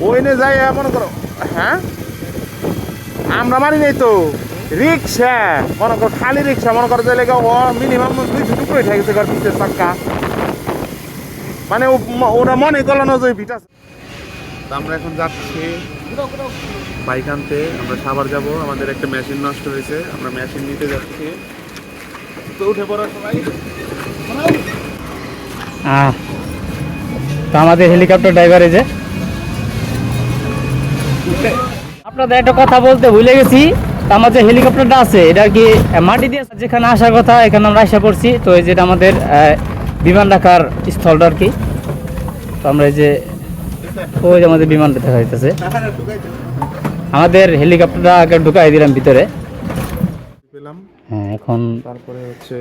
ওই নে যাই মনে করো। হ্যাঁ আমরা মারি নাই তো রিক্সা, মনে করো খালি রিক্সা মনে করো যে লেগে ও মিনিমাম 200 টুকরো উঠে গেছে ঘর পিছের চাক্কা, মানে ওরা মনে করলো না যে ভিট আছে। আমরা এখন যাচ্ছি বাইক আনতে, আমরা সাভার যাব, আমাদের একটা মেশিন নষ্ট হয়েছে, আমরা মেশিন নিতে যাচ্ছি। তো উঠে পড়ো সবাই। তো আমাদের হেলিকপ্টার ড্রাইভার এই যে, আপনাদের একটা কথা বলতে ভুলে গেছি। আমার যে হেলিকপ্টারটা আছে এটা আর কি মাটি দিয়ে যেখানে আসার কথা এখানে আমরা আসা করছি। তো এই যেটা আমাদের বিমান রাখার স্থলটা আর কি। তো আমরা এই যে ওই যে আমাদের বিমানটা দেখা যাইতেছে, আমাদের হেলিকপ্টারটা আগে ঢুকাই দিলাম ভিতরে। পেলাম হ্যাঁ এখন তারপরে হচ্ছে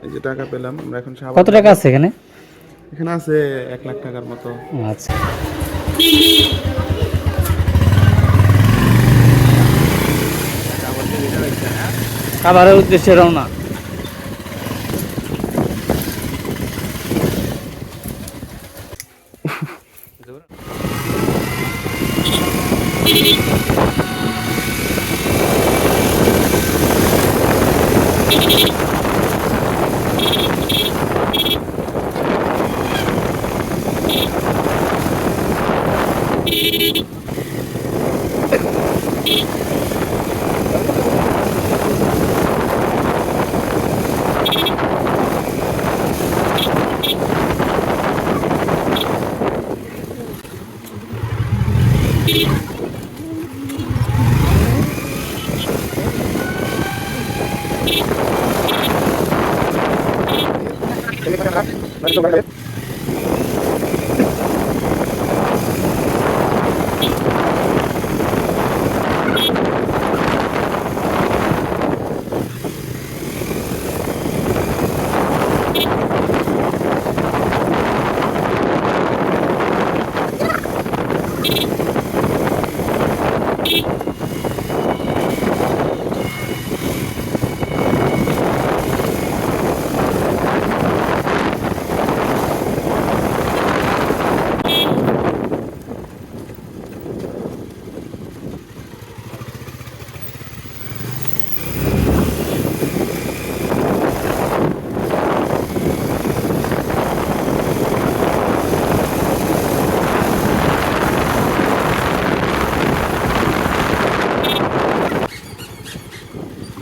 এই যে টাকা পেলাম। আমরা এখন কত টাকা আছে এখানে? এখানে আছে 1 লাখ টাকার মতো। আচ্ছা খাবারের উদ্দেশ্যে রওনা।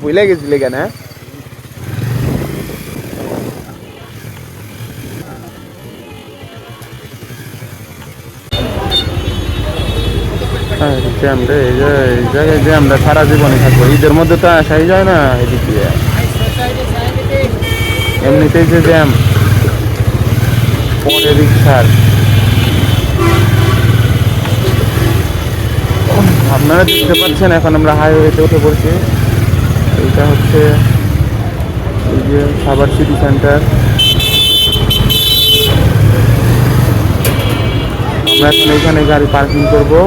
ভুলে গেছিলি কেন? জ্যাম রে, এই জায়গায় জ্যামটা সারা জীবনই থাকবো। ঈদের মধ্যে তো আসাই যায় না এদিক দিয়ে, এমনিতেই যে জ্যাম পরে রিক্সার। আপনারা দেখতে পাচ্ছেন এখন আমরা হাইওয়েতে উঠে পড়ছি। এইটা হচ্ছে এই যে সাভার সিটি সেন্টার। আমরা এখন এখানে গাড়ি পার্কিং করবো।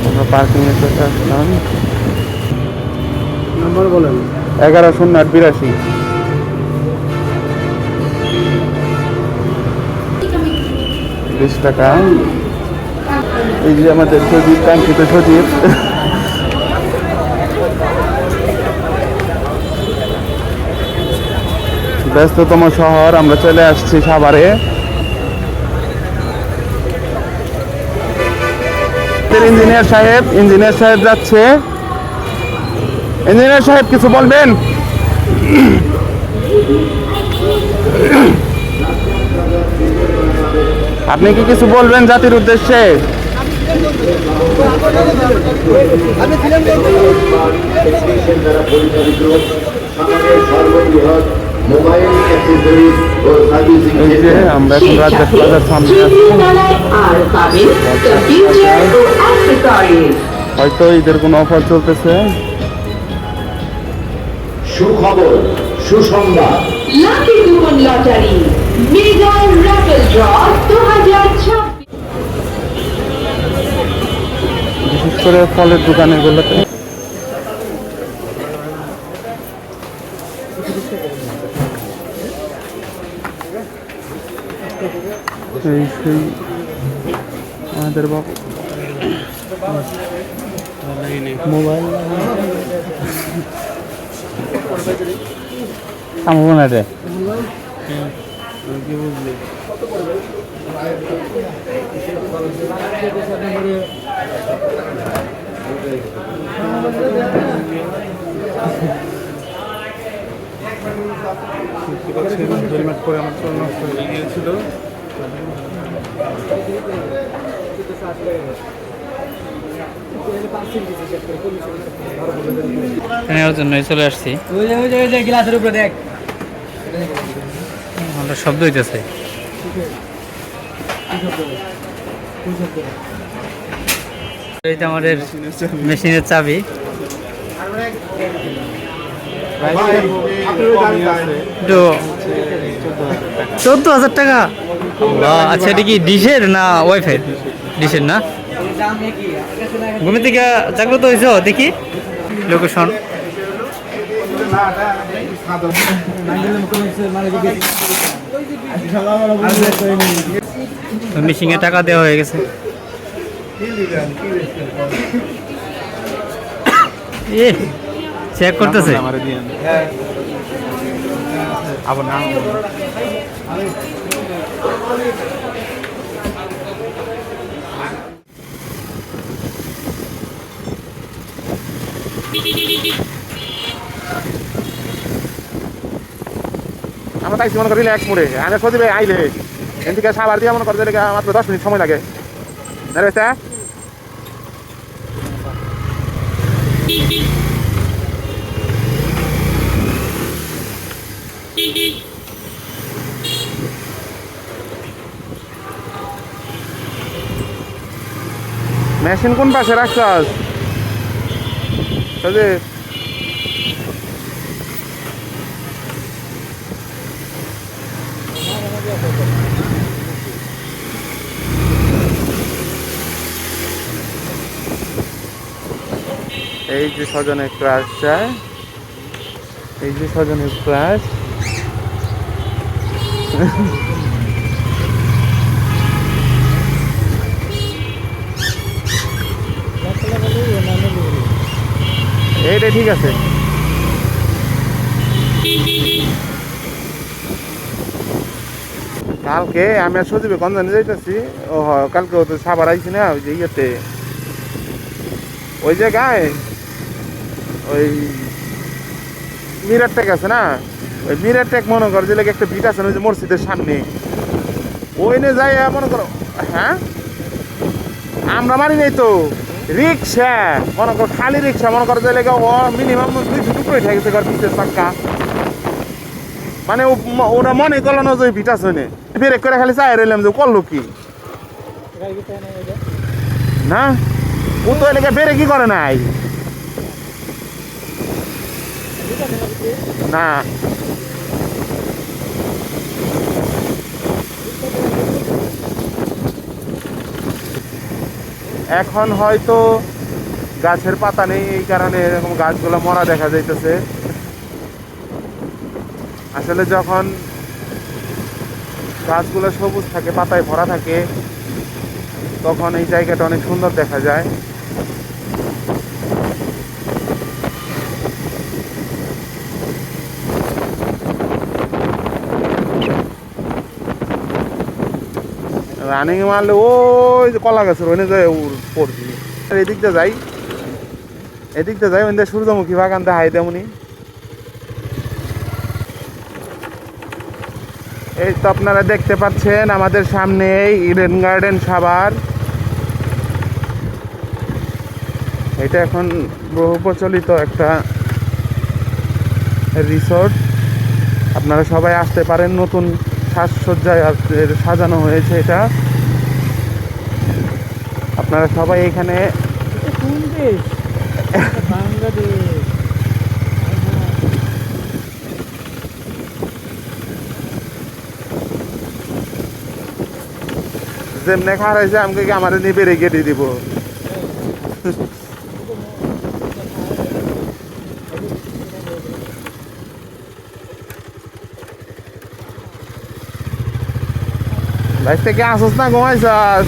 আমরা পার্কিং এর কাছে আসলাম। নাম্বার বলেন। 110882। টাকা। এই যে আমাদের সজীব, কাঙ্ক্ষিত সজীব। ব্যস্ততম শহর, আমরা চলে আসছি সাভারে। ইঞ্জিনিয়ার সাহেব যাচ্ছে। ইঞ্জিনিয়ার সাহেব কিছু বলবেন? আপনি কি কিছু বলবেন জাতির উদ্দেশ্যে? আমরা এখন রাজ্জাক প্লাজার সামনে আছি। হয়তো ঈদের কোনো অফার চলতেছে। সুখবর, সুসংবাদ, lucky coupon lottery mega raffle draw 2026। বিশেষ করে ফলের দোকানগুলোতে সেই আমাদের বাবু মোবাইল থামবো না রে হেলমেট পরে আমার চোখ নষ্ট হয়ে গিয়েছিল। নেওয়ার জন্যই চলে আসছি। গ্লাসের উপরে দেখ আমরা শব্দ হইতেছে। এইটা আমাদের মেশিনের চাবি। তো 14,000 টাকা। আচ্ছা, এটা কি ডিশের না ওয়াইফাই? ডিশের না। ঘুমে থেকে জাগ্রত হয়েছ? দেখি লোকেশন। মেশিনে টাকা দেওয়া হয়ে গেছে। এ চেক করতেছে। আবার না আমরা তাইছি মনে করি রিল্যাক্স মোড়ে আগে সজিবে আইলে এন থেকে সাবার দিয়ে মনে করতে মাত্র 10 মিনিট সময় লাগে। মেশিন কোন পাশে রাখছাস? এই যে সজনের ক্লাস চায়, এই যে সজনের ক্লাস। এইটা ঠিক আছে। কালকে আমি আর সজীবে গঞ্জানে যাইতেছি। ও কালকে তো সাবার আইছি না, ওই যে ইয়েতে ওই জায়গায় ওই মিরার টেক আছে না, ওই মিরার টেক মনে করো যে একটা ভিট আছে না, ওই যে মসজিদের সামনে ওই নিয়ে যাই মনে করো। হ্যাঁ, আমরা মারি নাই তো রিক্সা, মনে করো খালি রিক্সা মনে করো যে ও মিনিমাম 200 টুকরো উঠে গেছে পিছের চাক্কা। মানে ওরা মনে করলো না যে ভিট আছে না, ব্রেক করে খালি চাই রইলাম যে করলো কি না। ও তো এলাকা বেড়ে কি করে নাই না। এখন হয়তো গাছের পাতা নেই, এই কারণে এরকম গাছগুলো মরা দেখা যাইতেছে। আসলে যখন গাছগুলো সবুজ থাকে, পাতায় ভরা থাকে, তখন এই জায়গাটা অনেক সুন্দর দেখা যায়। রানিং মারলে ওই যে কলা গাছের ওখানে যায় পড়ছি। এদিকটা যাই, এদিকটা যাই, ওই সূর্যমুখী বাগান দেখাই তেমনি। এই তো আপনারা দেখতে পাচ্ছেন আমাদের সামনে ইডেন গার্ডেন সাভার। এটা এখন বহু প্রচলিত একটা রিসোর্ট। আপনারা সবাই আসতে পারেন, নতুন সাজসজ্জায় সাজানো হয়েছে এটা। আপনারা সবাই এখানে বাংলাদেশ যেমনে খারাইছে আমাকে কি আমার নিয়ে বেড়ে কেটে দিব। বাইশ থেকে আসস না ঘুমাইছস?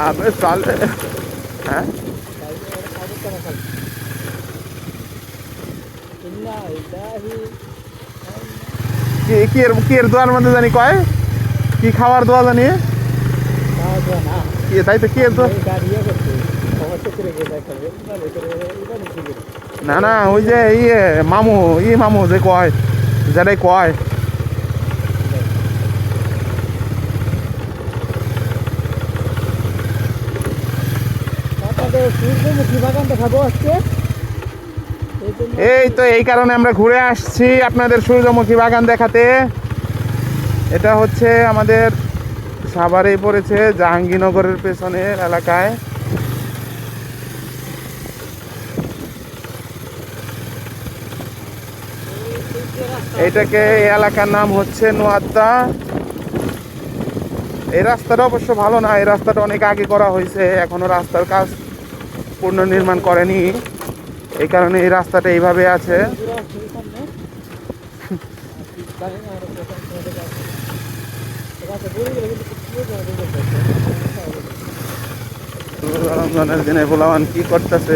আবে চলে। হ্যাঁ কি এর দোয়ার মধ্যে জানি কয় কি খাওয়ার দোয়া জানি কি তাই তো কি এর দোয়া? না না ওই যে ইয়ে মামু মামু যে কয় যেটাই কয় এই তো এই কারণে আমরা ঘুরে আসছি আপনাদের সূর্যমুখী বাগান দেখাতে। এটা হচ্ছে আমাদের সাভারে পড়েছে জাহাঙ্গীরনগরের পেছনের এলাকায়। এইটাকে এই এলাকার নাম হচ্ছে নোয়াদ্দা। এই রাস্তাটা অবশ্য ভালো না, এই রাস্তাটা অনেক আগে করা হয়েছে, এখনো রাস্তার কাজ পুনর্নির্মাণ করেনি, এই কারণে এই রাস্তাটা এইভাবে আছে। রমজানের দিনে ভোলাওয়ান কি করতেছে?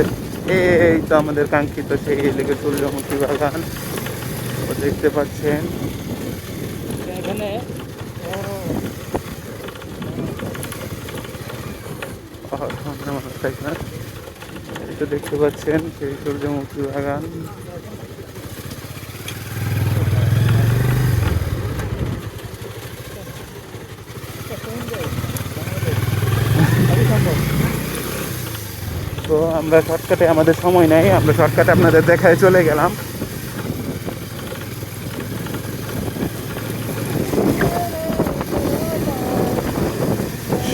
এই তো আমাদের কাঙ্ক্ষিত সেই এলাকা সূর্যমুখী বাগান দেখতে পাচ্ছেন। এখানে এই তো দেখতে পাচ্ছেন সেই সূর্যমুখী বাগান। তো আমরা শর্টকাটে, আমাদের সময় নাই, আমরা শর্টকাটে আপনাদের দেখায় চলে গেলাম।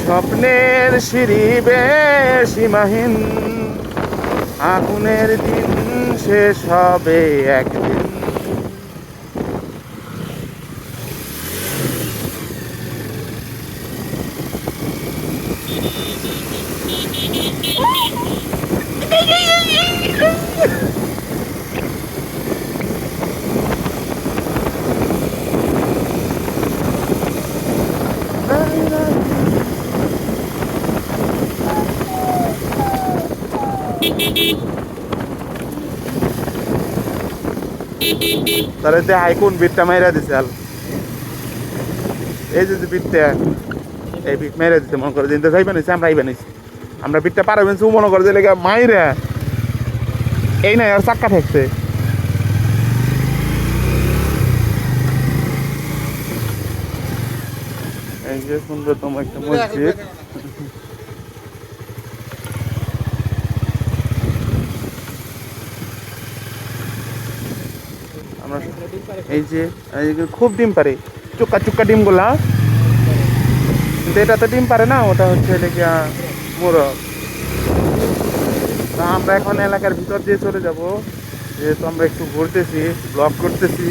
স্বপ্নের সিঁড়ি বেশ সীমাহীন, আগুনের দিন শেষ হবে একদিন। তাহলে দেখাই কোন বিটটা মাইরা দিছে আল, এই যে বিটটা, এই বিট মাইরা দিছে, মনে করে দিনতে যাই বানিয়েছি, আমরা বানিয়েছি, আমরা বিটটা পারাবেন মনে করে যে লেগে মাইরা এই নাই আর চাক্কা ঠেকছে। এই যে সুন্দরতম একটা মসজিদ। আমরা এই যে খুব ডিম পারে, চুক্কা চুক্কা ডিম গুলা, কিন্তু এটা তো ডিম পারে না, ওটা হচ্ছে লেগিয়া মোরগ। আমরা এখন এলাকার ভিতর দিয়ে চলে যাব, যেহেতু আমরা একটু ঘুরতেছি, ব্লগ করতেছি।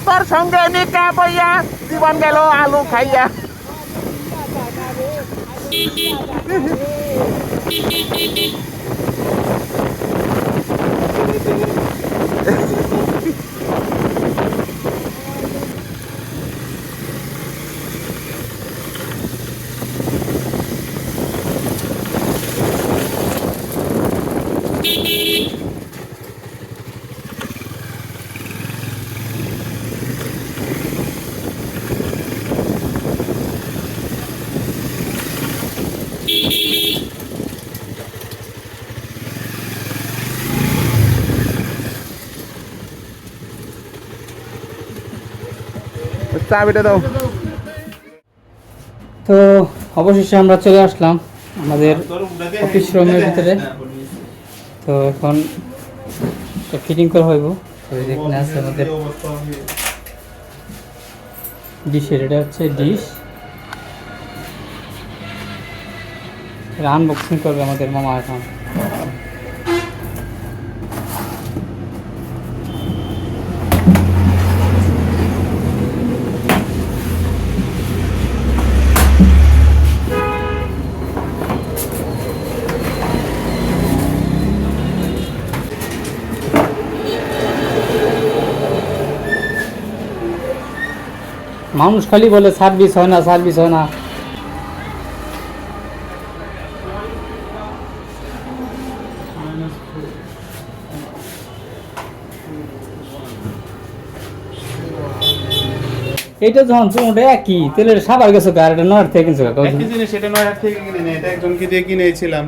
তোর সঙ্গে নিকা বইয়া জীবন গেল আলু খাইয়া। চাবিটা দাও। তো অবশেষে আমরা চলে আসলাম আমাদের অফিস রুমের ভিতরে। তো এখন ফিটিং করা হইব। তো এখানে আছে আমাদের ডিশের, এটা হচ্ছে ডিশ। এটা আনবক্সিং করবে আমাদের মামা এখন। মানুষ খালি বলে সার্ভিস হয় না, সার্ভিস হয় না। এটা যখন ওটা একই তেলের সাবার গেছে আর এটা নয় থেকে কিনছে একই জিনিস, এটা নয় হাত থেকে কিনে নেই, এটা একজনকে দিয়ে কিনেছিলাম।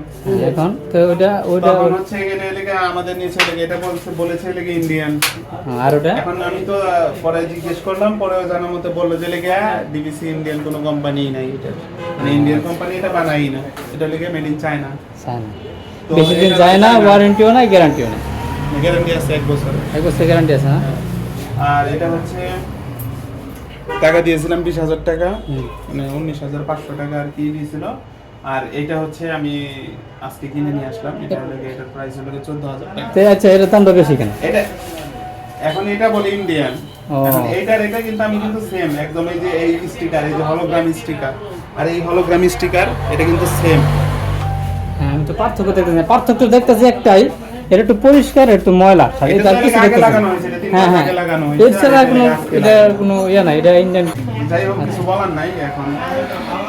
এখন তো ওটা ওটা তখন হচ্ছে এখানে লেগে আমাদের নিচে লেগে এটা বলেছে লেগে ইন্ডিয়ান। আর ওটা এখন আমি তো পরে জিজ্ঞেস করলাম, পরে জানার মতে বললো যে লেগে ডিবিসি ইন্ডিয়ান কোনো কোম্পানি নাই, এটা মানে ইন্ডিয়ান কোম্পানি এটা বানাই না, এটা লেগে মেড ইন চায়না। চায়না বেশি দিন যায় না, ওয়ারেন্টিও নাই, গ্যারান্টিও নাই। গ্যারান্টি আছে 1 বছর। 1 বছর গ্যারান্টি আছে না? আর এটা হচ্ছে টাকা দিয়েছিলাম 20,000 টাকা, হুম। মানে 19,500 টাকা আর কি দিয়েছিল। আর এটা হচ্ছে আমি আজকে কিনে নিয়ে আসলাম, এটা হলো এটার প্রাইস হলো 14,000 টাকা। তো আচ্ছা, এটা দামটা বেশি কেন? এটা এখন এটা বলে ইন্ডিয়ান, ও। এখন এইটার এটা কিন্তু আমি কিন্তু সেম একদম, এই যে এই স্টিকার, এই যে হলোগ্রাম স্টিকার আর এই হলোগ্রাম স্টিকার, এটা কিন্তু সেম। হ্যাঁ, আমি তো পার্থক্য দেখতেছি না। পার্থক্য দেখতেছি একটাই, এটা একটু পরিষ্কার, একটু ময়লা। আর এটা এটা তো কিছু আগে দেখতেছি লাগানো না। হয়েছে, এটা 3 হ্যাঁ মাস হ্যাঁ, আগে লাগানো এর হয়েছে। ছাড়া আর কোনো আজকে এটা লাগানো। কোনো ইয়ে না, এটা ইন্ডিয়ান। যাই হোক, কিছু বলার নাই। এখন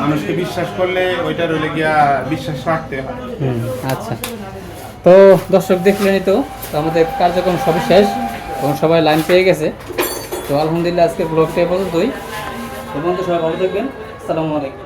মানুষকে বিশ্বাস করলে ওইটা রইলে গিয়া বিশ্বাস রাখতে হয়। আচ্ছা, তো দর্শক দেখলেনই তো, তো আমাদের কার্যক্রম সবই শেষ, এখন সবাই লাইন পেয়ে গেছে। তো আলহামদুলিল্লাহ আজকে ব্লগটা এ পর্যন্তই। তো বন্ধু সবাই ভালো থাকবেন। আসসালামু আলাইকুম।